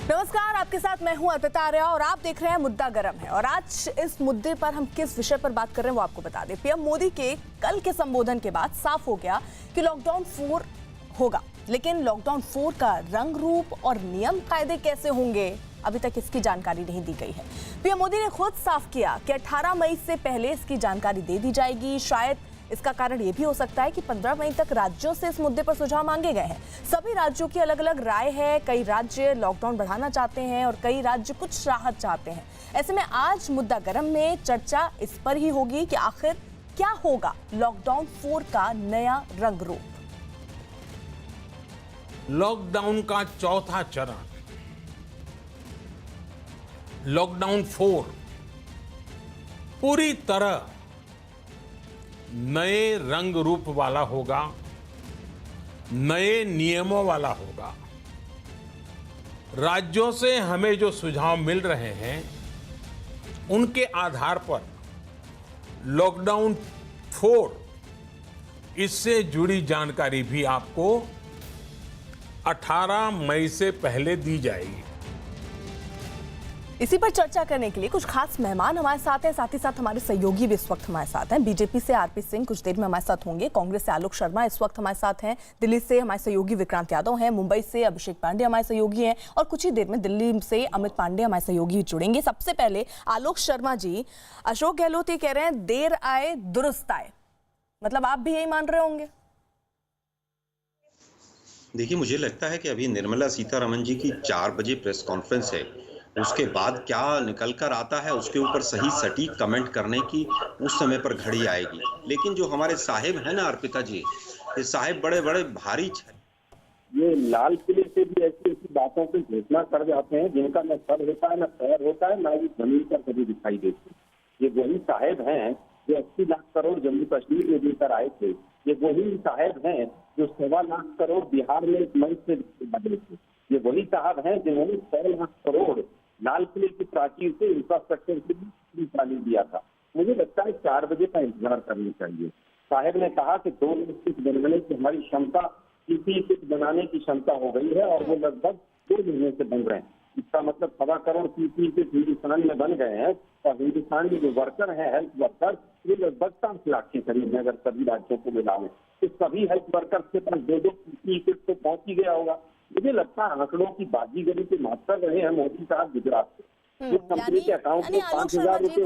नमस्कार, आपके साथ मैं हूं अर्पिता आर्या और आप देख रहे हैं मुद्दा गरम है। और आज इस मुद्दे पर हम किस विषय पर बात कर रहे हैं वो आपको बता दें। पीएम मोदी के कल के संबोधन के बाद साफ हो गया कि लॉकडाउन 4 होगा, लेकिन लॉकडाउन 4 का रंग रूप और नियम कायदे कैसे होंगे, अभी तक इसकी जानकारी नहीं दी गई है। पीएम मोदी ने खुद साफ किया कि 18 मई से पहले इसकी जानकारी दे दी जाएगी। शायद इसका कारण यह भी हो सकता है कि 15 मई तक राज्यों से इस मुद्दे पर सुझाव मांगे गए हैं। सभी राज्यों की अलग अलग राय है। कई राज्य लॉकडाउन बढ़ाना चाहते हैं और कई राज्य कुछ राहत चाहते हैं। ऐसे में आज मुद्दा गरम में चर्चा इस पर ही होगी कि आखिर क्या होगा लॉकडाउन 4 का नया रंग रूप। लॉकडाउन का चौथा चरण, लॉकडाउन 4 पूरी तरह नए रंग रूप वाला होगा, नए नियमों वाला होगा। राज्यों से हमें जो सुझाव मिल रहे हैं उनके आधार पर लॉकडाउन 4 इससे जुड़ी जानकारी भी आपको 18 मई से पहले दी जाएगी। इसी पर चर्चा करने के लिए कुछ खास मेहमान हमारे साथ हैं, साथ ही साथ हमारे सहयोगी भी इस वक्त हमारे साथ हैं। बीजेपी से आरपी सिंह कुछ देर में हमारे साथ होंगे, कांग्रेस से आलोक शर्मा इस वक्त हमारे साथ हैं, दिल्ली से हमारे सहयोगी विक्रांत यादव हैं, मुंबई से अभिषेक पांडे हमारे सहयोगी हैं और कुछ ही देर में दिल्ली से अमित पांडे हमारे सहयोगी जुड़ेंगे। सबसे पहले आलोक शर्मा जी, अशोक गहलोत ये कह रहे हैं देर आए दुरुस्त आए, मतलब आप भी यही मान रहे होंगे? देखिए, मुझे लगता है कि अभी निर्मला सीतारमण जी की 4 बजे प्रेस कॉन्फ्रेंस है, उसके बाद क्या निकल कर आता है उसके ऊपर सही सटीक कमेंट करने की उस समय पर घड़ी आएगी। लेकिन जो हमारे साहिब हैं ना अर्पिता जी, ये साहिब बड़े बड़े भारी ये लाल किले से भी ऐसी ऐसी बातों पे घोषणा कर जाते हैं जिनका न सर होता है, न पैर होता है, न ही जमीन पर कभी दिखाई देती। ये वही साहेब हैं जो 80 लाख करोड़ जम्मू कश्मीर में देकर आए थे। ये वही साहेब हैं जो 1.25 लाख करोड़ बिहार में एक मंच से बदले थे। ये वही साहब हैं जिन्होंने 100 लाख करोड़ लाल किले की प्राचीर से इंफ्रास्ट्रक्चर के लिए निकाली दिया था। मुझे लगता है 4 बजे का इंतजार करना चाहिए। साहेब ने कहा कि 2 लाख किट बनने की हमारी क्षमता, पीपीई किट बनाने की क्षमता हो गई है और वो लगभग 2 महीने से बन रहे हैं। इसका मतलब 1.25 करोड़ पीपीई किट हिंदुस्तान में बन गए हैं और हिंदुस्तान में जो वर्कर हैं, हेल्थ वर्कर, ये लगभग 5 लाख के करीब है अगर सभी राज्यों को मिला लें। तो सभी हेल्थ वर्कर्स के पास 2-2 पीपीई किट तो पहुंच ही गया होगा। मुझे लगता है आंकड़ों की बाजीगरी के मास्टर रहे हैं मोदी साहब गुजरात से। कंपनी के अकाउंट में 5,000 रुपए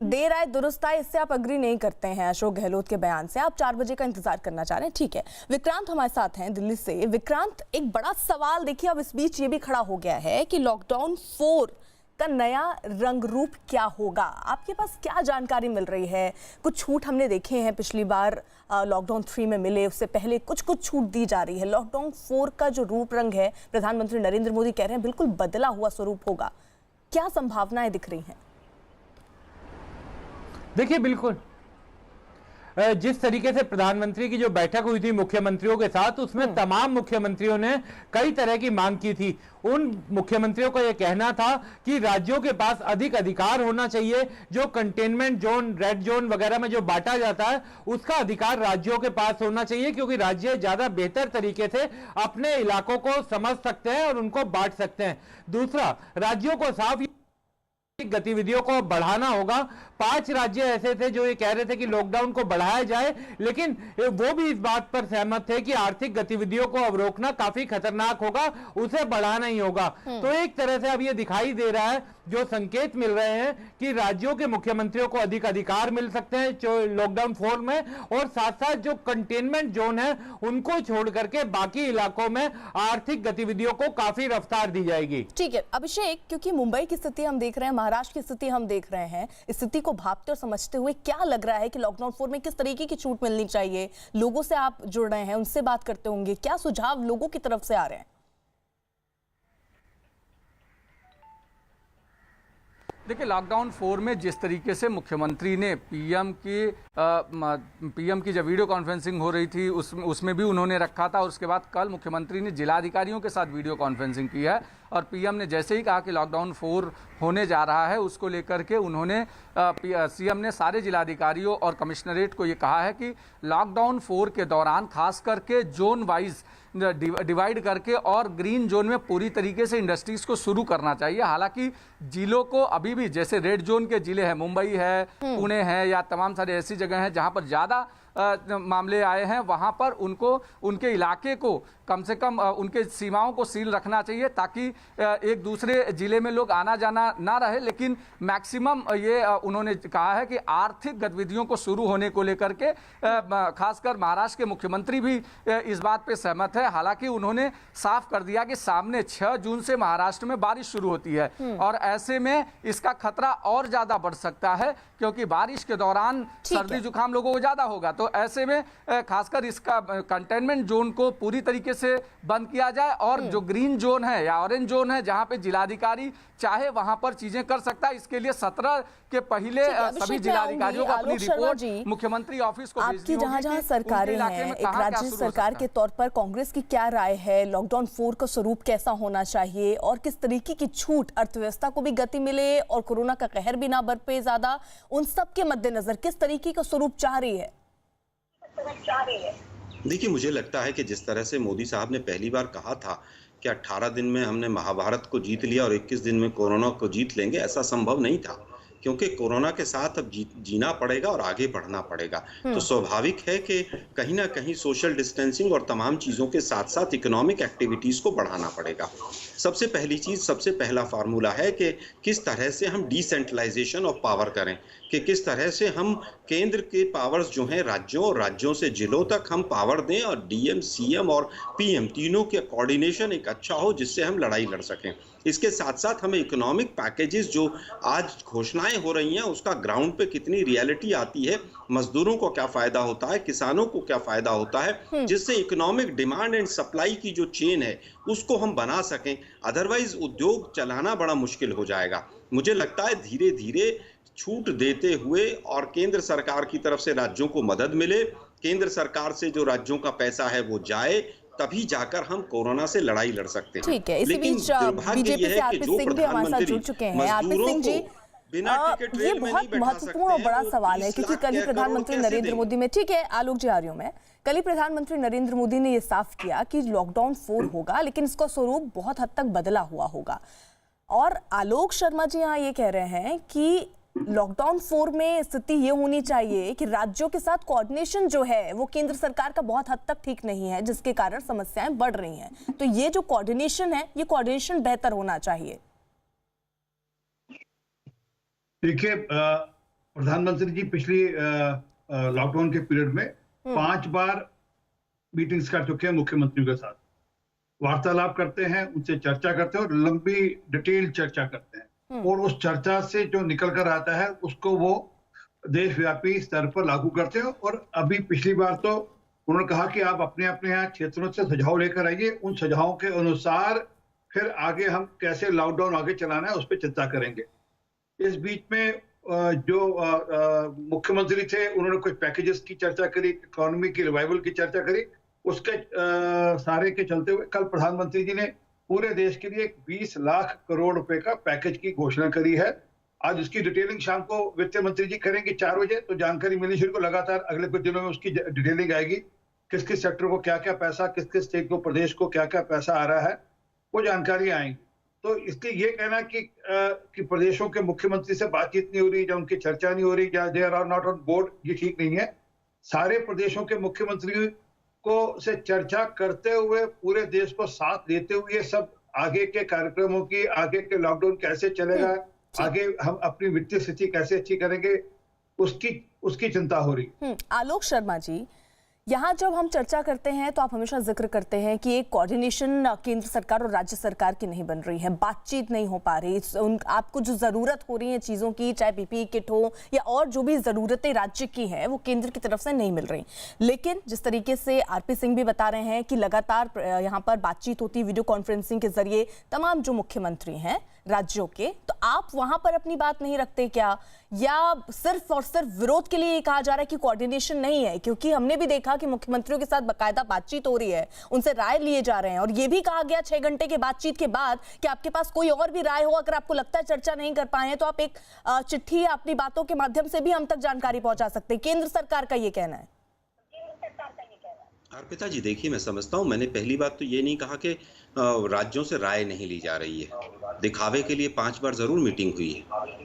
देर आए दुरुस्त आए, इससे आप अग्री नहीं करते हैं अशोक गहलोत के बयान से। आप 4 बजे का इंतजार करना चाह रहे हैं, ठीक है। विक्रांत हमारे साथ हैं दिल्ली से। विक्रांत, एक बड़ा सवाल देखिए अब इस बीच ये भी खड़ा हो गया है कि लॉकडाउन 4 का नया रंग रूप क्या होगा। आपके पास क्या जानकारी मिल रही है? कुछ छूट हमने देखे हैं पिछली बार लॉकडाउन 3 में मिले, उससे पहले कुछ छूट दी जा रही है। लॉकडाउन 4 का जो रूप रंग है, प्रधानमंत्री नरेंद्र मोदी कह रहे हैं बिल्कुल बदला हुआ स्वरूप होगा। क्या संभावनाएं दिख रही हैं? देखिए, बिल्कुल जिस तरीके से प्रधानमंत्री की जो बैठक हुई थी मुख्यमंत्रियों के साथ, उसमें तमाम मुख्यमंत्रियों ने कई तरह की मांग की थी। उन मुख्यमंत्रियों का यह कहना था कि राज्यों के पास अधिक अधिकार होना चाहिए। जो कंटेनमेंट जोन, रेड जोन वगैरह में जो बांटा जाता है, उसका अधिकार राज्यों के पास होना चाहिए, क्योंकि राज्य ज्यादा बेहतर तरीके से अपने इलाकों को समझ सकते हैं और उनको बांट सकते हैं। दूसरा, राज्यों को साफ गतिविधियों को बढ़ाना होगा। 5 राज्य ऐसे थे जो ये कह रहे थे कि लॉकडाउन को बढ़ाया जाए, लेकिन वो भी इस बात पर सहमत थे कि आर्थिक गतिविधियों को अब रोकना काफी खतरनाक होगा, उसे बढ़ाना ही होगा। तो एक तरह से अब ये दिखाई दे रहा है, जो संकेत मिल रहे हैं कि राज्यों के मुख्यमंत्रियों को अधिक अधिकार मिल सकते हैं जो लॉकडाउन 4 में, और साथ साथ जो कंटेनमेंट जोन है उनको छोड़ करके बाकी इलाकों में आर्थिक गतिविधियों को काफी रफ्तार दी जाएगी। ठीक है अभिषेक, क्योंकि मुंबई की स्थिति हम देख रहे हैं, महाराष्ट्र की स्थिति हम देख रहे हैं, स्थिति को भांपते और समझते हुए क्या लग रहा है कि लॉकडाउन 4 में किस तरीके की छूट मिलनी चाहिए? लोगों से आप जुड़ रहे हैं, उनसे बात करते होंगे, क्या सुझाव लोगों की तरफ से आ रहे हैं? देखिए, लॉकडाउन 4 में जिस तरीके से मुख्यमंत्री ने पीएम की जब वीडियो कॉन्फ्रेंसिंग हो रही थी उसमें भी उन्होंने रखा था, और उसके बाद कल मुख्यमंत्री ने जिलाधिकारियों के साथ वीडियो कॉन्फ्रेंसिंग की है और पीएम ने जैसे ही कहा कि लॉकडाउन 4 होने जा रहा है, उसको लेकर के उन्होंने सीएम ने सारे जिलाधिकारियों और कमिश्नरेट को ये कहा है कि लॉकडाउन 4 के दौरान खास करके जोन वाइज डिवाइड करके और ग्रीन जोन में पूरी तरीके से इंडस्ट्रीज को शुरू करना चाहिए। हालांकि जिलों को अभी भी, जैसे रेड जोन के जिले हैं, मुंबई है, पुणे है, या तमाम सारी ऐसी जगह हैं जहां पर ज़्यादा मामले आए हैं, वहां पर उनको उनके इलाके को कम से कम उनके सीमाओं को सील रखना चाहिए, ताकि एक दूसरे जिले में लोग आना जाना ना रहे। लेकिन मैक्सिमम ये उन्होंने कहा है कि आर्थिक गतिविधियों को शुरू होने को लेकर के खासकर महाराष्ट्र के मुख्यमंत्री भी इस बात पे सहमत है। हालांकि उन्होंने साफ कर दिया कि सामने 6 जून से महाराष्ट्र में बारिश शुरू होती है और ऐसे में इसका खतरा और ज्यादा बढ़ सकता है, क्योंकि बारिश के दौरान सर्दी जुकाम लोगों को ज्यादा होगा। तो ऐसे में खासकर इसका कंटेनमेंट जोन को पूरी तरीके से बंद किया जाए और जो ग्रीन जोन है या ऑरेंज जोन है, जहां पे जिलाधिकारी चाहे वहां पर चीजें कर सकता है, इसके लिए 17 के पहले सभी जिलाधिकारियों को अपनी रिपोर्ट मुख्यमंत्री ऑफिस को भेजनी होगी। आपकी जहां सरकारें हैं, एक राज्य सरकार के तौर पर कांग्रेस की क्या राय है? लॉकडाउन 4 का स्वरूप कैसा होना चाहिए और किस तरीके की छूट अर्थव्यवस्था को भी गति मिले और कोरोना का कहर भी ना बरपे ज्यादा, उन सब के मद्देनजर किस तरीके का स्वरूप चाह रही है? देखिए, मुझे लगता है कि जिस तरह से मोदी साहब ने पहली बार कहा था कि 18 दिन में हमने महाभारत को जीत लिया और 21 दिन में कोरोना को जीत लेंगे, ऐसा संभव नहीं था, क्योंकि कोरोना के साथ अब जीना पड़ेगा और आगे बढ़ना पड़ेगा। तो स्वाभाविक है कि कहीं ना कहीं सोशल डिस्टेंसिंग और तमाम चीज़ों के साथ साथ इकोनॉमिक एक्टिविटीज़ को बढ़ाना पड़ेगा। सबसे पहली चीज़, सबसे पहला फार्मूला है कि किस तरह से हम डिसेंट्रलाइजेशन ऑफ पावर करें, कि किस तरह से हम केंद्र के पावर्स जो हैं राज्यों और राज्यों से जिलों तक हम पावर दें और डीएम, सीएम और पीएम तीनों के कोऑर्डिनेशन एक अच्छा हो जिससे हम लड़ाई लड़ सकें। इसके साथ साथ हमें इकोनॉमिक पैकेजेस जो आज घोषणाएं हो रही हैं उसका ग्राउंड पे कितनी रियलिटी आती है, मजदूरों को क्या फायदा होता है, किसानों को क्या फायदा होता है, जिससे इकोनॉमिक डिमांड एंड सप्लाई की जो चेन है उसको हम बना सकें। अदरवाइज उद्योग चलाना बड़ा मुश्किल हो जाएगा। मुझे लगता है धीरे धीरे छूट देते हुए और केंद्र सरकार की तरफ से राज्यों को मदद मिले, केंद्र सरकार से जो राज्यों का पैसा है वो जाए, तभी जाकर हम कोरोना से लड़ाई लड़ सकते हैं। ठीक है, इसी बीच बीजेपी से आरपी सिंह भी हमारे साथ जुड़ चुके हैं। आरपी सिंह जी, ये बहुत महत्वपूर्ण और बड़ा सवाल है, क्योंकि कल ही प्रधानमंत्री नरेंद्र मोदी में, ठीक है आलोक जी आ रही हूं मैं, कल ही प्रधानमंत्री नरेंद्र मोदी ने ये साफ किया कि लॉकडाउन 4 होगा, लेकिन इसका स्वरूप बहुत हद तक बदला हुआ होगा। और आलोक शर्मा जी यहाँ ये कह रहे हैं कि लॉकडाउन 4 में स्थिति ये होनी चाहिए कि राज्यों के साथ कोऑर्डिनेशन जो है वो केंद्र सरकार का बहुत हद तक ठीक नहीं है, जिसके कारण समस्याएं बढ़ रही हैं। तो ये जो कोऑर्डिनेशन है, ये कोऑर्डिनेशन बेहतर होना चाहिए। देखिए, प्रधानमंत्री जी पिछली लॉकडाउन के पीरियड में 5 बार मीटिंग्स कर चुके हैं मुख्यमंत्रियों के साथ, वार्तालाप करते हैं, उनसे चर्चा करते हैं और लंबी डिटेल चर्चा करते हैं, और उस चर्चा से जो निकल कर आता है उसको वो देशव्यापी स्तर पर लागू करते हैं। और अभी पिछली बार तो उन्होंने कहा कि आप अपने अपने यहाँ क्षेत्रों से सुझाव लेकर आइए, उन सुझावों के अनुसार फिर आगे हम कैसे लॉकडाउन आगे चलाना है उस पर चर्चा करेंगे। इस बीच में जो मुख्यमंत्री थे उन्होंने कुछ पैकेजेस की चर्चा करी, इकोनॉमी की रिवाइवल की चर्चा करी, उसके सारे के चलते हुए कल प्रधानमंत्री जी ने पूरे देश के लिए 20 लाख करोड़ रुपए का पैकेज की घोषणा करी है। आज उसकी डिटेलिंग शाम को वित्त मंत्री जी करेंगे 4 बजे, तो जानकारी मिलनी शुरू को लगातार अगले कुछ दिनों में उसकी डिटेलिंग आएगी, किस किस सेक्टर को क्या क्या पैसा, किस किस स्टेट को, प्रदेश को क्या क्या पैसा आ रहा है, वो जानकारी आएंगी। तो इसलिए ये कहना कि प्रदेशों के मुख्यमंत्री से बातचीत नहीं हो रही या उनकी चर्चा नहीं हो रही या they are not on board, ये ठीक नहीं है। सारे प्रदेशों के मुख्यमंत्री को से चर्चा करते हुए, पूरे देश को साथ लेते हुए, सब आगे के कार्यक्रमों की, आगे के लॉकडाउन कैसे चलेगा, आगे हम अपनी वित्तीय स्थिति कैसे अच्छी करेंगे, उसकी चिंता हो रही। आलोक शर्मा जी, यहाँ जब हम चर्चा करते हैं तो आप हमेशा जिक्र करते हैं कि एक कोऑर्डिनेशन केंद्र सरकार और राज्य सरकार की नहीं बन रही है, बातचीत नहीं हो पा रही, आपको जो जरूरत हो रही है चीजों की, चाहे पीपीई किट हो या और जो भी जरूरतें राज्य की है, वो केंद्र की तरफ से नहीं मिल रही। लेकिन जिस तरीके से आरपी सिंह भी बता रहे हैं कि लगातार यहाँ पर बातचीत होती है वीडियो कॉन्फ्रेंसिंग के जरिए तमाम जो मुख्यमंत्री हैं राज्यों के, तो आप वहां पर अपनी बात नहीं रखते क्या, या सिर्फ और सिर्फ विरोध के लिए ये कहा जा रहा है कि कोऑर्डिनेशन नहीं है? क्योंकि हमने भी देखा कि मुख्यमंत्रियों के साथ बकायदा बातचीत हो रही है, उनसे राय लिए जा रहे हैं, और ये भी कहा गया 6 घंटे के बातचीत के बाद कि आपके पास कोई और भी राय हो, अगर आपको लगता है चर्चा नहीं कर पाए हैं तो आप एक चिट्ठी या अपनी बातों के माध्यम से भी हम तक जानकारी पहुंचा सकते हैं। केंद्र सरकार का ये कहना है। अर्पिता जी, देखिए, मैं समझता हूँ, मैंने पहली बात तो ये नहीं कहा कि राज्यों से राय नहीं ली जा रही है। दिखावे के लिए 5 बार जरूर मीटिंग हुई है।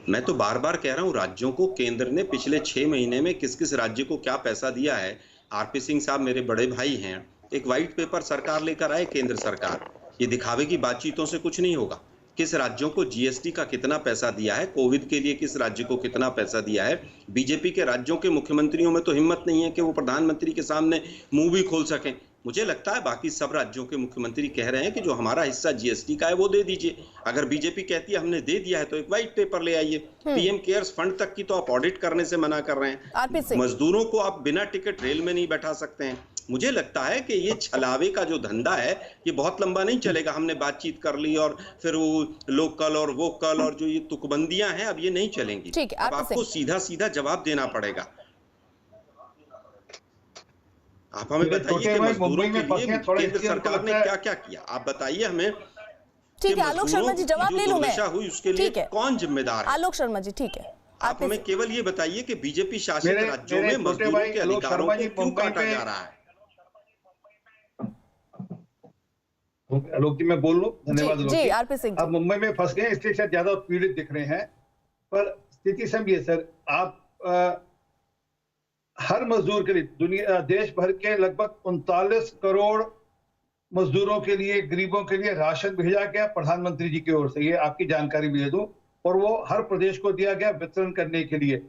मैं तो बार बार कह रहा हूँ, राज्यों को केंद्र ने पिछले 6 महीने में किस किस राज्य को क्या पैसा दिया है। आरपी सिंह साहब मेरे बड़े भाई हैं, एक व्हाइट पेपर सरकार लेकर आए, केंद्र सरकार। ये दिखावे की बातचीतों से कुछ नहीं होगा। किस राज्यों को जीएसटी का कितना पैसा दिया है, कोविड के लिए किस राज्य को कितना पैसा दिया है। बीजेपी के राज्यों के मुख्यमंत्रियों में तो हिम्मत नहीं है कि वो प्रधानमंत्री के सामने मुंह भी खोल सकें। मुझे लगता है बाकी सब राज्यों के मुख्यमंत्री कह रहे हैं कि जो हमारा हिस्सा जीएसटी का है वो दे दीजिए। अगर बीजेपी कहती है हमने दे दिया है तो एक व्हाइट पेपर ले आइए। पीएम केयर्स फंड तक की तो आप ऑडिट करने से मना कर रहे हैं। मजदूरों को आप बिना टिकट रेल में नहीं बैठा सकते हैं। मुझे लगता है कि ये छलावे का जो धंधा है ये बहुत लंबा नहीं चलेगा। हमने बातचीत कर ली और फिर वो लोकल और वोकल और जो ये तुकबंदियां हैं अब ये नहीं चलेंगी। अब आपको सीधा सीधा जवाब देना पड़ेगा। आप हमें बताइए कि मजदूरों के लिए केंद्र सरकार ने क्या क्या किया, आप बताइए हमें। ठीक है आलोक शर्मा जी, जवाब ले लूं मैं। हुई उसके लिए कौन जिम्मेदार है? आलोक शर्मा जी ठीक है, आप हमें केवल ये बताइए कि बीजेपी शासित राज्यों में मजदूरों के अधिकारों को क्यों काटा जा रहा है? आलोक जी मैं बोल लूं, धन्यवाद। जी आरपी सिंह, आप मुंबई में फंस गए इसलिए शायद ज्यादा पीड़ित दिख रहे हैं, पर स्थिति समझिए सर। आप हर मजदूर के लिए दुनिया देश भर के लगभग 39 करोड़ मजदूरों के लिए, गरीबों के लिए राशन भेजा गया प्रधानमंत्री जी की ओर से। ये आपकी जानकारी भी दे दूं, और वो हर प्रदेश को दिया गया वितरण करने के लिए।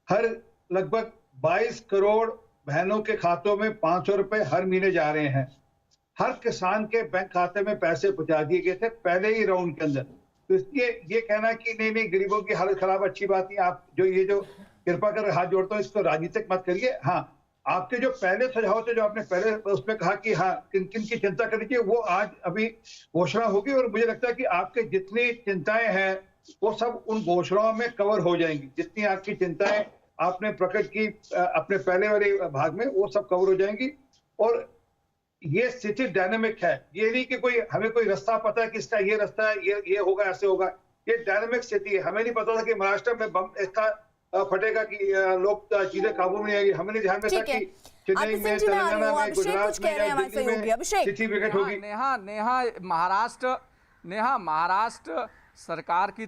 हर लगभग 22 करोड़ बहनों के खातों में 500 रुपए हर महीने जा रहे हैं। हर किसान के बैंक खाते में पैसे पहुंचा दिए गए थे पहले ही राउंड के अंदर। तो इसलिए ये कहना कि नहीं गरीबों की हालत खराब, अच्छी बात नहीं। आप ये जो कृपा कर हाथ जोड़ता हूं, इसको राजनीतिक मत करिए। हाँ, आपके जो पहले सुझाव थे, जो आपने पहले उसमें कहा कि हाँ किन किन की चिंता करनी चाहिए, वो आज अभी घोषणा होगी। और मुझे लगता है कि आपके जितनी चिंताएं हैं वो सब उन घोषणाओं में कवर हो जाएंगी। जितनी आपकी चिंताएं आपने प्रकट की अपने पहले वाले भाग में, वो सब कवर हो जाएंगी। और ये स्थिति डायनामिक है, ये नहीं कि हमें कोई रास्ता पता है कि इसका ये रास्ता है, ये होगा, ऐसे होगा। ये डायनामिक स्थिति है। हमें नहीं पता था कि महाराष्ट्र में बम ऐसा फटेगा कि लोग चीजें काबू में नहीं आएगी। हमें नहीं ध्यान में था कि चेन्नई में, तेलंगाना में, गुजरात में या दिल्ली में स्थिति विकट होगी। नेहा महाराष्ट्र सरकार की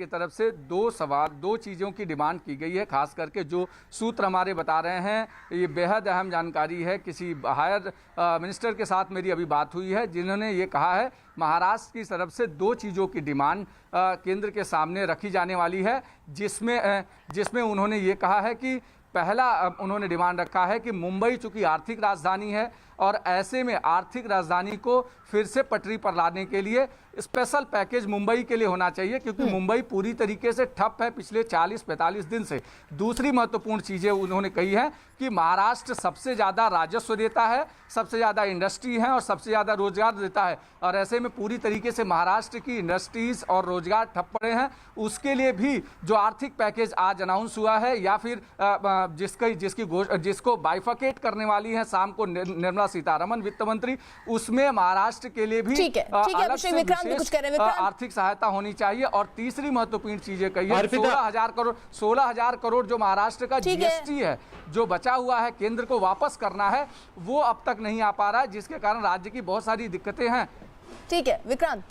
तरफ से दो चीज़ों की डिमांड की गई है। खास करके जो सूत्र हमारे बता रहे हैं, ये बेहद अहम जानकारी है। किसी हायर मिनिस्टर के साथ मेरी अभी बात हुई है, जिन्होंने ये कहा है महाराष्ट्र की तरफ से 2 चीज़ों की डिमांड केंद्र के सामने रखी जाने वाली है, जिसमें उन्होंने ये कहा है कि पहला उन्होंने डिमांड रखा है कि मुंबई चूंकि आर्थिक राजधानी है और ऐसे में आर्थिक राजधानी को फिर से पटरी पर लाने के लिए स्पेशल पैकेज मुंबई के लिए होना चाहिए, क्योंकि मुंबई पूरी तरीके से ठप है पिछले 40-45 दिन से। दूसरी महत्वपूर्ण चीज़ें उन्होंने कही है कि महाराष्ट्र सबसे ज़्यादा राजस्व देता है, सबसे ज़्यादा इंडस्ट्री है और सबसे ज़्यादा रोजगार देता है, और ऐसे में पूरी तरीके से महाराष्ट्र की इंडस्ट्रीज और रोजगार ठप पड़े हैं। उसके लिए भी जो आर्थिक पैकेज आज अनाउंस हुआ है, या फिर जिसको बाइफकेट करने वाली है शाम को निर्मला सीतारमण वित्त मंत्री, उसमें महाराष्ट्र के लिए भी अलग से विशेष आर्थिक सहायता होनी चाहिए। और तीसरी महत्वपूर्ण चीजें कही है, 16,000 करोड़ जो महाराष्ट्र का जीएसटी है जो बचा हुआ है, केंद्र को वापस करना है, वो अब तक नहीं आ पा रहा है, जिसके कारण राज्य की बहुत सारी दिक्कतें हैं। ठीक है विक्रांत।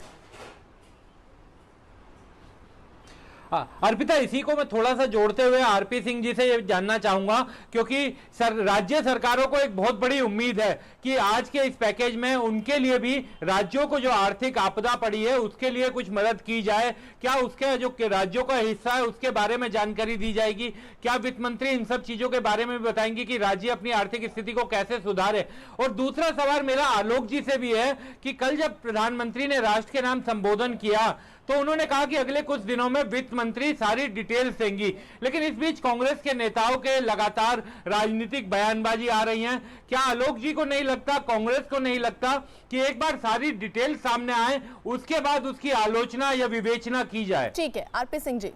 अर्पिता, इसी को मैं थोड़ा सा जोड़ते हुए आरपी सिंह जी से ये जानना चाहूंगा, क्योंकि राज्य सरकारों को एक बहुत बड़ी उम्मीद है कि आज के इस पैकेज में उनके लिए भी राज्यों को जो आर्थिक आपदा पड़ी है उसके लिए कुछ मदद की जाए। क्या उसके जो राज्यों का हिस्सा है उसके बारे में जानकारी दी जाएगी? क्या वित्त मंत्री इन सब चीजों के बारे में भी बताएंगे कि राज्य अपनी आर्थिक स्थिति को कैसे सुधारे? और दूसरा सवाल मेरा आलोक जी से भी है कि कल जब प्रधानमंत्री ने राष्ट्र के नाम संबोधन किया तो उन्होंने कहा कि अगले कुछ दिनों में वित्त मंत्री सारी डिटेल्स देंगी, लेकिन इस बीच कांग्रेस के नेताओं के लगातार राजनीतिक बयानबाजी आ रही है। क्या आलोक जी को नहीं लगता, कांग्रेस को नहीं लगता कि एक बार सारी डिटेल सामने आए उसके बाद उसकी आलोचना या विवेचना की जाए? ठीक है आरपी सिंह जी।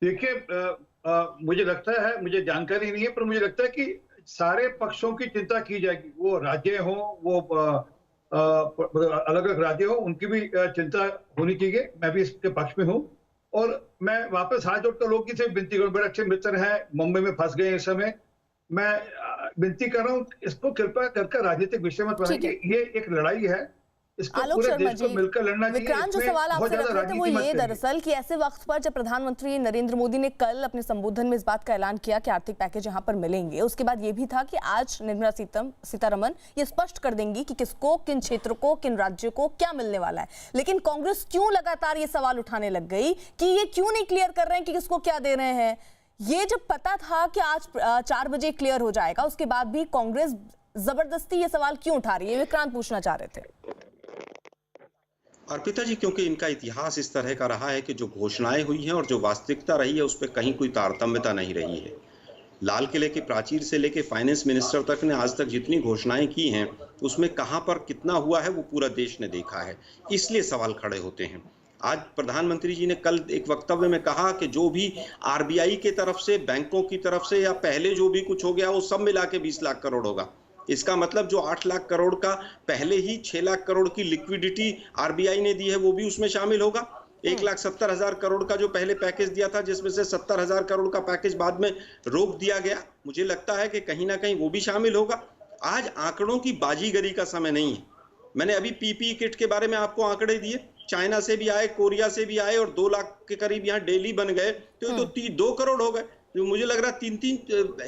देखिए मुझे लगता है, मुझे जानकारी नहीं है, पर मुझे लगता है कि सारे पक्षों की चिंता की जाएगी। वो राज्य हो, वो अलग अलग राज्य हो, उनकी भी चिंता होनी चाहिए। मैं भी इसके पक्ष में हूँ। और मैं वापस हाथ जोड़कर लोग से विनती करूँ, बड़े अच्छे मित्र हैं, मुंबई में फंस गए इस समय, मैं विनती कर रहा हूँ, इसको कृपया करके राजनीतिक विषय मत बनाइए। ये एक लड़ाई है, इसको आलोक पूरे शर्मा देश को जी, मिलकर लड़ना चाहिए। विक्रांत, जो इसमें सवाल बहुत आपसे रख ज्यादा रहे थे वो राजनीति मत ये करिए। दरअसल कि ऐसे वक्त पर जब प्रधानमंत्री नरेंद्र मोदी ने कल अपने संबोधन में इस बात का ऐलान किया कि आर्थिक पैकेज यहाँ पर मिलेंगे, उसके बाद ये भी था कि आज निर्मला सीतारमन ये स्पष्ट कर देंगी कि किसको, किन क्षेत्र को, किन राज्यों को क्या मिलने वाला है। लेकिन कांग्रेस क्यों लगातार ये सवाल उठाने लग गई कि ये क्यों नहीं क्लियर कर रहे हैं कि किसको क्या दे रहे हैं? ये जब पता था कि आज 4 बजे क्लियर हो जाएगा, उसके बाद भी कांग्रेस जबरदस्ती ये सवाल क्यों उठा रही है? विक्रांत पूछना चाह रहे थे। अर्पिता जी, क्योंकि इनका इतिहास इस तरह का रहा है कि जो घोषणाएं हुई हैं और जो वास्तविकता रही है उस पर कहीं कोई तारतम्यता नहीं रही है। लाल किले की प्राचीर से लेकर फाइनेंस मिनिस्टर तक ने आज तक जितनी घोषणाएं की हैं उसमें कहां पर कितना हुआ है वो पूरा देश ने देखा है, इसलिए सवाल खड़े होते हैं। आज प्रधानमंत्री जी ने कल एक वक्तव्य में कहा कि जो भी आरबीआई की तरफ से, बैंकों की तरफ से या पहले जो भी कुछ हो गया वो सब मिला के 20 लाख करोड़ होगा। इसका मतलब जो 8 लाख करोड़ का पहले ही 6 लाख करोड़ की लिक्विडिटी आरबीआई ने दी है वो भी उसमें शामिल होगा। 1,70,000 करोड़ का जो पहले पैकेज दिया था, जिसमें से 70,000 करोड़ का पैकेज बाद में रोक दिया गया, मुझे लगता है कि कहीं ना कहीं वो भी शामिल होगा। आज आंकड़ों की बाजीगरी का समय नहीं है। मैंने अभी पीपीई किट के बारे में आपको आंकड़े दिए, चाइना से भी आए, कोरिया से भी आए और 2 लाख के करीब यहाँ डेली बन गए, तो 2 करोड़ हो गए। जो मुझे लग रहा 3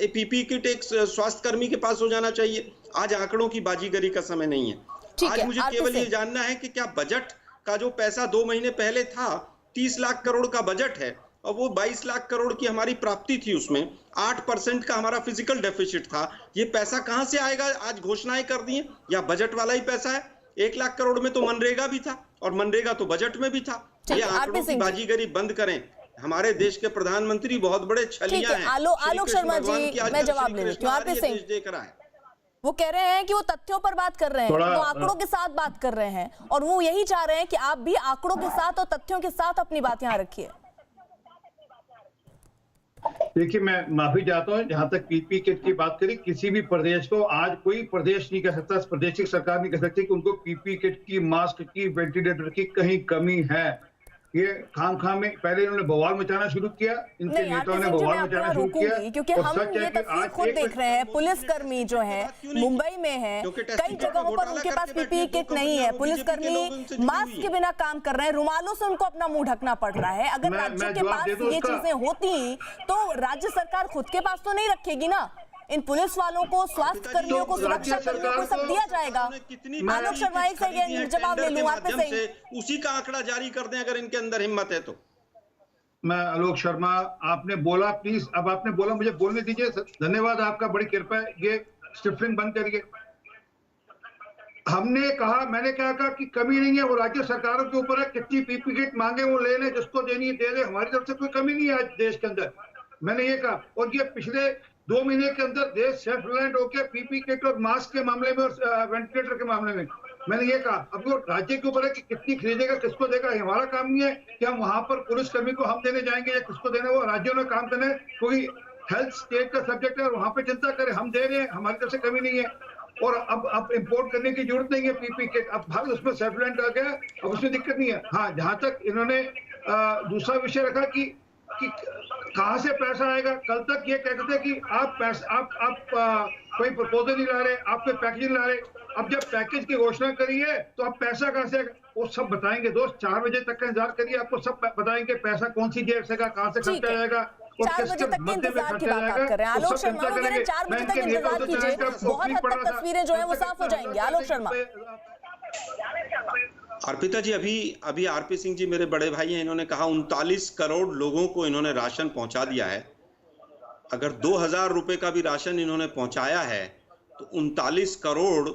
पीपीई किट एक स्वास्थ्य कर्मी के पास हो जाना चाहिए। आज आंकड़ों की बाजीगरी का समय नहीं है। आज मुझे केवल ये जानना है कि क्या बजट का जो पैसा 2 महीने पहले था, 30 लाख करोड़ का बजट है और वो 22 लाख करोड़ की हमारी प्राप्ति थी, उसमें 8% का हमारा फिजिकल डेफिसिट था। ये पैसा कहां से आएगा? आज घोषणाएं कर दी हैं या बजट वाला ही पैसा है? 1 लाख करोड़ में तो मनरेगा भी था और मनरेगा तो बजट में भी था। ये आंकड़ों की बाजीगरी बंद करें। हमारे देश के प्रधानमंत्री बहुत बड़े छलिया हैं। आलोक शर्मा जी, मैं जवाब ले लेती हूं। आरपी सिंह देख रहा है, वो कह रहे हैं कि वो तथ्यों पर बात कर रहे हैं, वो आंकड़ों के साथ बात कर रहे हैं और वो यही चाह रहे हैं कि आप भी आंकड़ों के साथ और तथ्यों के साथ अपनी बात यहाँ रखिए। देखिए, मैं माफी चाहता हूँ, जहां तक पीपी किट की बात करी, किसी भी प्रदेश को आज कोई प्रदेश नहीं कह सकता, प्रदेश की सरकार नहीं कह सकती कि उनको पीपी किट की, मास्क की, वेंटिलेटर की कहीं कमी है। ये खाम में पहले इन्होंने बवाल मचाना शुरू किया, इनके नेताओं ने बवाल मचाना शुरू किया, क्योंकि हम ये तस्वीर खुद देख रहे हैं। पुलिसकर्मी जो है मुंबई में है, कई जगहों पर उनके पास पीपीई किट नहीं है, पुलिसकर्मी मास्क के बिना काम कर रहे हैं, रुमालों से उनको अपना मुंह ढकना पड़ रहा है। अगर राज्यों के पास ये चीजें होती तो राज्य सरकार खुद के पास तो नहीं रखेगी ना। इन पुलिस वालों को, स्वास्थ्य कर्मियों को, सुरक्षा कर्मियों को सब दिया जाएगा। आलोक शर्मा एक सेकंड जवाब ले लूं आप से, उसी का आंकड़ा जारी कर दें अगर इनके अंदर हिम्मत है तो। मैं आलोक शर्मा, आपने बोला, प्लीज अब आपने बोला, मुझे बोलने दीजिए। धन्यवाद आपका, बड़ी कृपा है। ये स्टिफलिंग बंद करिए। हमने कहा, मैंने क्या कहा कि कमी नहीं है, वो राज्य सरकारों के ऊपर है। कितनी पीपी किट मांगे वो ले लें, जिसको देनी है दे दे, हमारी तरफ से कोई कमी नहीं है आज देश के अंदर। मैंने ये कहा, और ये पिछले 2 महीने के अंदर देश सेल्फ रिलायंट होकर पीपी किट और मास्क के मामले में और वेंटिलेटर के मामले में, मैंने ये कहा। अब वो राज्य के ऊपर है कि कितनी खरीदेगा, किसको देगा। हमारा काम नहीं है कि हम वहां पर पुलिसकर्मी को हम देने जाएंगे या किसको देना, वो राज्यों ने काम करना है। कोई हेल्थ स्टेट का सब्जेक्ट है और वहां पे चिंता करे, हम दे रहे हैं, हमारी तरफ से कमी नहीं है। और अब इंपोर्ट करने की जरूरत नहीं है पीपी किट, अब भारत उसमें सेल्फ रिलायंट आ गया, अब उसमें दिक्कत नहीं है। हाँ, जहां तक इन्होंने दूसरा विषय रखा कि कहां से पैसा आएगा। कल तक ये कहते थे कि आप पैसा, आप कोई प्रपोजल नहीं ला रहे, आप कोई पैकेज नहीं ला रहे। अब जब पैकेज की घोषणा करी है तो अब पैसा कहां से आएगा वो सब बताएंगे। दोस्त 4 बजे तक का इंतजार करिए, आपको सब बताएंगे पैसा कौन सी जेब से कहां से खर्चा जाएगा। 4 बजे तक के इंतजार की बात आप कर रहे हैं आलोक शर्मा। 4 बजे तक इंतजार कीजिए, बहुत हद तक तस्वीरें जो है वो साफ हो जाएंगी। आलोक शर्मा। अर्पिता जी, अभी आरपी सिंह जी मेरे बड़े भाई हैं, इन्होंने कहा 39 करोड़ लोगों को इन्होंने राशन पहुंचा दिया है। अगर 2000 रुपए का भी राशन इन्होंने पहुंचाया है तो 39 करोड़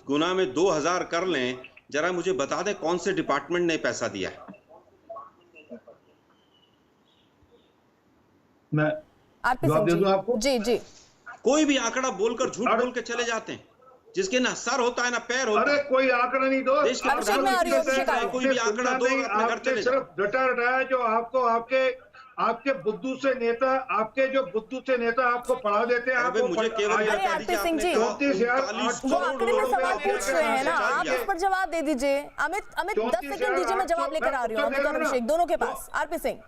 गुना में 2000 कर लें। जरा मुझे बता दें कौन से डिपार्टमेंट ने पैसा दिया है? मैं जवाब दे दूं आपको? जी। कोई भी आंकड़ा बोलकर झूठ बोल के चले जाते हैं, जिसके ना सर होता है ना पैर होता है। अरे कोई आंकड़ा नहीं दो, देश के प्रधानमंत्री कोई भी आंकड़ा दो, अपने घर चले जाओ। सिर्फ रटाया जो आपको आपके बुद्धू से नेता, आपके जो बुद्धू से नेता आपको पढ़ा देते हैं। आपको मुझे केवल आरपी सिंह जी, वो आखिरी में सवाल पूछ रहे हैं ना, आप इस पर जवाब दे दीजिए। अमित 10 सेकंड दीजिए, मैं जवाब लेकर आ रही हूँ। अमित और अभिषेक दोनों के पास। आरपी सिंह,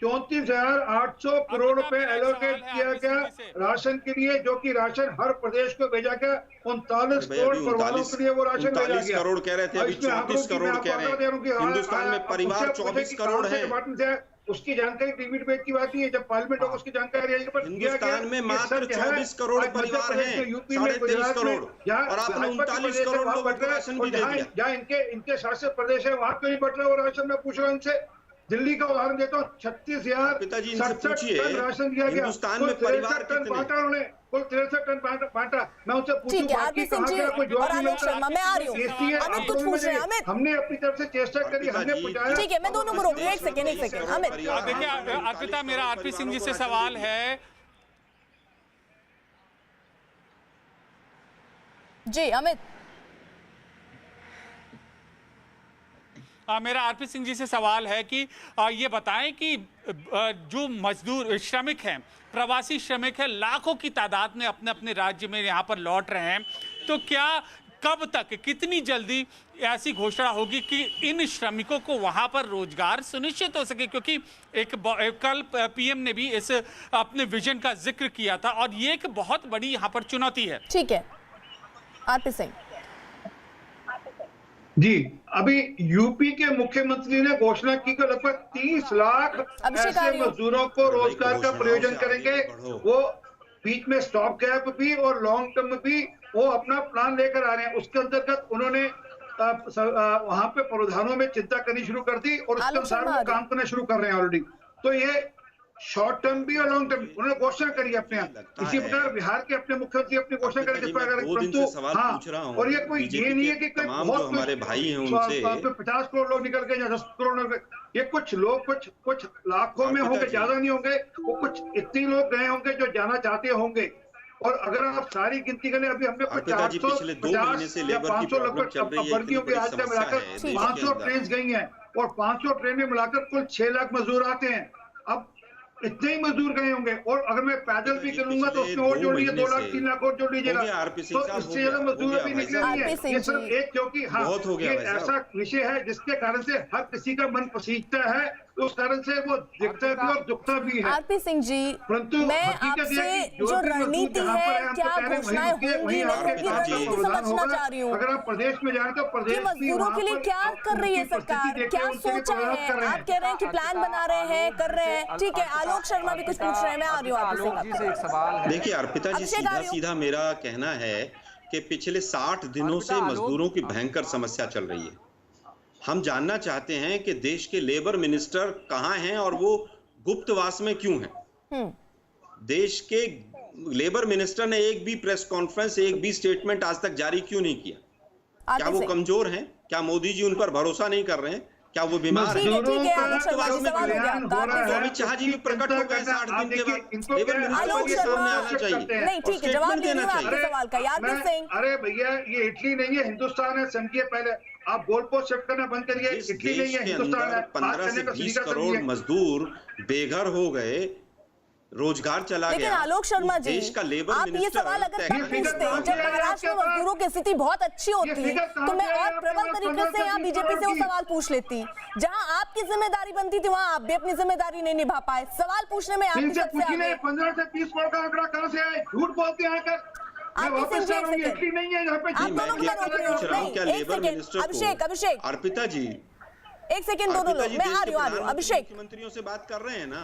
34,800 करोड़ रुपए एलोकेट किया गया राशन के लिए, जो कि राशन हर प्रदेश को भेजा गया। 39 करोड़ परिवारों के लिए वो राशन भेजा गया। करोड़ कह रहे थे, अभी 34 करोड़ कह रहे हैं। हिंदुस्तान में परिवार 24 करोड़ है। उसकी जानकारी टीवी पे की बात नहीं है, जब पार्लियामेंट होगा उसकी जानकारी आएगी। पर हिंदुस्तान में मात्र 24 करोड़ परिवार हैं, 23.5 करोड़, और आपने 39 करोड़ लोगों को राशन भी दे दिया। जहाँ इनके शासित प्रदेश है वहां क्यों नहीं बढ़ रहा वो राशन? मैं पूछ रहा हूँ इनसे। दिल्ली का उदाहरण देता हूँ, 36,067 टन राशन दिया गया। हिंदुस्तान में परिवार टन बांटा उन्होंने, कुल 63 टन बांटा। मैं उनसे ठीक है आरपी सिंह जी और आलोक शर्मा, मैं आ रही हूँ। अमित कुछ पूछ रहे हैं। अमित, हमने अपनी तरफ से चेष्टा करी, हमने पहुंचाया। ठीक है, मैं दोनों को रोक रही हूँ। एक सेकेंड अमित। देखिए अर्पिता, मेरा आरपी सिंह जी से सवाल है। जी अमित। मेरा आरपी सिंह जी से सवाल है कि ये बताएं कि जो मजदूर श्रमिक हैं, प्रवासी श्रमिक हैं, लाखों की तादाद में अपने अपने राज्य में यहाँ पर लौट रहे हैं, तो क्या कब तक, कितनी जल्दी ऐसी घोषणा होगी कि इन श्रमिकों को वहां पर रोजगार सुनिश्चित हो सके? क्योंकि कल पीएम ने भी इस अपने विजन का जिक्र किया था और ये एक बहुत बड़ी यहाँ पर चुनौती है। ठीक है आरपी सिंह जी, अभी यूपी के मुख्यमंत्री ने घोषणा की कि लगभग 30 लाख ऐसे मजदूरों को रोजगार का प्रयोजन करेंगे। वो बीच में स्टॉप गैप भी और लॉन्ग टर्म भी वो अपना प्लान लेकर आ रहे हैं। उसके अंतर्गत उन्होंने वहां पे प्रावधानों में चिंता करनी शुरू कर दी और उसके अनुसार वो काम करना शुरू कर रहे हैं ऑलरेडी। तो ये शॉर्ट टर्म भी और लॉन्ग टर्म उन्होंने घोषणा करी अपने यहाँ। इसी प्रकार बिहार के अपने मुख्यमंत्री अपनी घोषणा करेंगे, परंतु हाँ, और ये कोई ये नहीं है कि कोई बहुत हमारे भाई हैं उनसे 50 करोड़ लोग निकल गए या 10 करोड़ लोग, ये कुछ लोग कुछ लाखों में होंगे, ज्यादा नहीं होंगे। वो कुछ इतने लोग गए होंगे जो जाना चाहते होंगे। और अगर आप सारी गिनती करें, अभी हमने 450 या 500 लगभग वर्गियों के आज का मिलाकर 500 ट्रेन गई हैं और 500 ट्रेन में मिलाकर कुल 6 लाख मजदूर आते हैं। अब इतने ही मजदूर गए होंगे और अगर मैं पैदल भी करूंगा तो उसमें और जोड़ लीजिए 2 लाख 3 लाख और जोड़ लीजिएगा, तो इससे ज्यादा मजदूर अभी निकले नहीं है। ये सिर्फ एक, क्योंकि हाँ ये ऐसा विषय है जिसके कारण से हर किसी का मन पसीजता है, उस कारण से वो दिखता भी और दुखता भी है। आरपी सिंह जी, मैं आपसे जो रणनीति है, क्या घोषणाएं होंगी नहीं होंगी, रणनीति समझना चाह रही हूँ। अगर आप प्रदेश में जाए तो प्रदेश मजदूरों के लिए क्या कर रही है सरकार, क्या सोचा है? आप कह रहे हैं कि प्लान बना रहे हैं, कर रहे हैं, ठीक है। आलोक शर्मा भी कुछ पूछ रहे हैं, मैं आ रही हूँ आलोक जी से एक सवाल। देखिए अर्पिता जी, सीधा सीधा मेरा कहना है कि पिछले 60 दिनों से मजदूरों की भयंकर समस्या चल रही है। हम जानना चाहते हैं कि देश के लेबर मिनिस्टर कहां हैं और वो गुप्तवास में क्यों हैं। देश के लेबर मिनिस्टर ने एक भी प्रेस कॉन्फ्रेंस, एक भी स्टेटमेंट आज तक जारी क्यों नहीं किया? क्या वो कमजोर हैं? क्या मोदी जी उन पर भरोसा नहीं कर रहे हैं? क्या वो बीमार हैं? अमित शाह जी भी प्रकट हो गए 60 दिन के बाद। लेबर मिनिस्टर के सामने आना चाहिए। नहीं, ठीक है, जवाब देना चाहिए सवाल का। यादव सिंह, अरे भैया, ये इटली नहीं है, हिंदुस्तान है, समझिए पहले। आप गोल पोस्ट शिफ्ट करना बंद करिए। इटली नहीं है, हिंदुस्तान है। 15 से 20 करोड़ मजदूर बेघर हो गए, रोजगार चला गया। लेकिन आलोक शर्मा जी, देश का लेबर आप ये सवाल अगर तब पूछते जब महाराष्ट्र में मजदूरों की स्थिति बहुत अच्छी होती, तो मैं और प्रबल तरीके से यहाँ बीजेपी से वो सवाल पूछ लेती। जहाँ आपकी जिम्मेदारी बनती थी वहाँ आप भी अपनी जिम्मेदारी नहीं निभा पाए। सवाल पूछने में आपकी सबसे आगे। 15 से 20 करोड़ का आंकड़ा कहाँ से आए? झूठ बोलते हैं आकर। अर्पिता जी, एक सेकंड, दोनों लोग, मैं आ रही हूँ अभिषेक। मंत्रियों से बात कर रहे हैं ना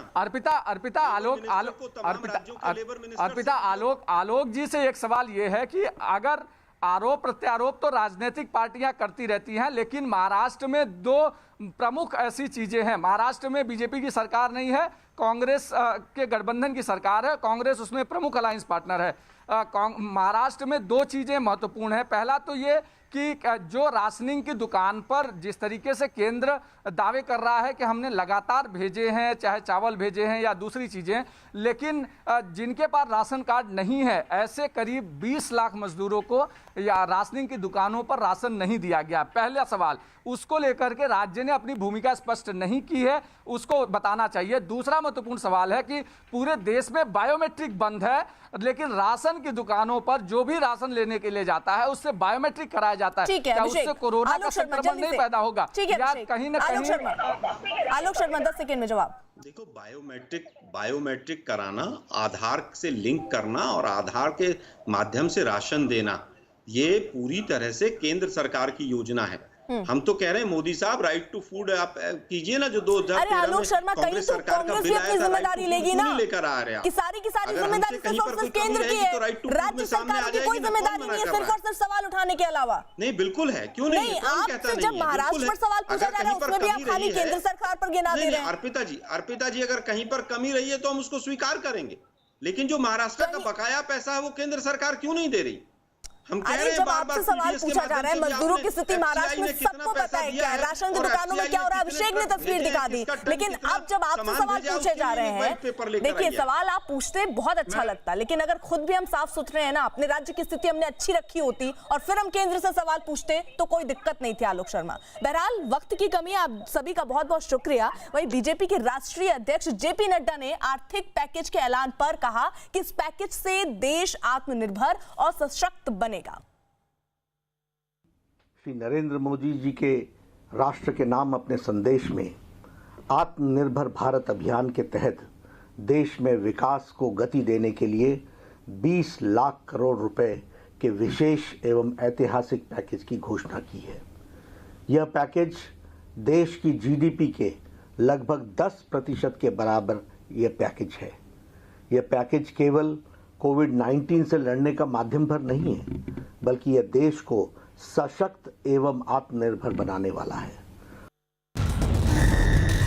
आलोक जी से एक सवाल ये है कि अगर आरोप प्रत्यारोप तो राजनीतिक पार्टियां करती रहती हैं, लेकिन महाराष्ट्र में 2 प्रमुख ऐसी चीजें हैं। महाराष्ट्र में बीजेपी की सरकार नहीं है, कांग्रेस के गठबंधन की सरकार है, कांग्रेस उसमें प्रमुख अलायंस पार्टनर है। महाराष्ट्र में 2 चीजें महत्वपूर्ण है। पहला तो ये कि जो राशनिंग की दुकान पर जिस तरीके से केंद्र दावे कर रहा है कि हमने लगातार भेजे हैं, चाहे चावल भेजे हैं या दूसरी चीजें, लेकिन जिनके पास राशन कार्ड नहीं है, ऐसे करीब 20 लाख मजदूरों को या राशनिंग की दुकानों पर राशन नहीं दिया गया। पहला सवाल, उसको लेकर के राज्य ने अपनी भूमिका स्पष्ट नहीं की है, उसको बताना चाहिए। दूसरा महत्वपूर्ण सवाल है कि पूरे देश में बायोमेट्रिक बंद है, लेकिन राशन की दुकानों पर जो भी राशन लेने के लिए जाता है उससे बायोमेट्रिक कराया जाता है। क्या उससे कोरोना का संक्रमण नहीं पैदा होगा? या कहीं ना कहीं आलोक शर्मा 10 सेकंड में जवाब। देखो, बायोमेट्रिक कराना, आधार से लिंक करना और आधार के माध्यम से राशन देना, ये पूरी तरह से केंद्र सरकार की योजना है। हम तो कह रहे हैं मोदी साहब, राइट टू फूड आप कीजिए ना, जो 2013 में कांग्रेस सरकार का बिल आया था, जिम्मेदारी लेगी ना, लेकर आ रहे हैं कि सारी की सारी जिम्मेदारी सिर्फ और सिर्फ केंद्र की है, राज्य सरकार की कोई जिम्मेदारी नहीं है, सिर्फ और सिर्फ सवाल उठाने के अलावा। नहीं, बिल्कुल है, क्यों नहीं? आपसे जब महाराष्ट्र पर सवाल पूछा जा रहा है उसमें भी आप खाली केंद्र सरकार पर गिना दे रहे हैं। अर्पिता जी, अगर कहीं पर कमी रही है तो हम उसको स्वीकार करेंगे, लेकिन जो महाराष्ट्र का बकाया पैसा है वो केंद्र सरकार क्यों नहीं दे रही? हम कह रहे हैं, जब आपसे सवाल पूछा जा रहा है, मजदूरों की स्थिति महाराष्ट्र में सबको पता है क्या है, राशन की दुकानों में क्या हो रहा है, अभिषेक ने तस्वीर दिखा दी, लेकिन अब जब आपसे सवाल पूछे जा रहे हैं, देखिए सवाल आप पूछते बहुत अच्छा लगता है, लेकिन अगर खुद भी हम साफ सुथरे हैं ना, अपने राज्य की स्थिति हमने अच्छी रखी होती और फिर हम केंद्र से सवाल पूछते तो कोई दिक्कत नहीं थी। आलोक शर्मा, बहरहाल वक्त की कमी, आप सभी का बहुत बहुत शुक्रिया। वहीं बीजेपी के राष्ट्रीय अध्यक्ष जेपी नड्डा ने आर्थिक पैकेज के ऐलान पर कहा कि इस पैकेज से देश आत्मनिर्भर और सशक्त बनेगा। श्री नरेंद्र मोदी जी के राष्ट्र के नाम अपने संदेश में आत्मनिर्भर भारत अभियान के तहत देश में विकास को गति देने के लिए 20 लाख करोड़ रुपए के विशेष एवं ऐतिहासिक पैकेज की घोषणा की है। यह पैकेज देश की जीडीपी के लगभग 10% के बराबर यह पैकेज है। यह पैकेज केवल कोविड-19 से लड़ने का माध्यम भर नहीं है, बल्कि यह देश को सशक्त एवं आत्मनिर्भर बनाने वाला है।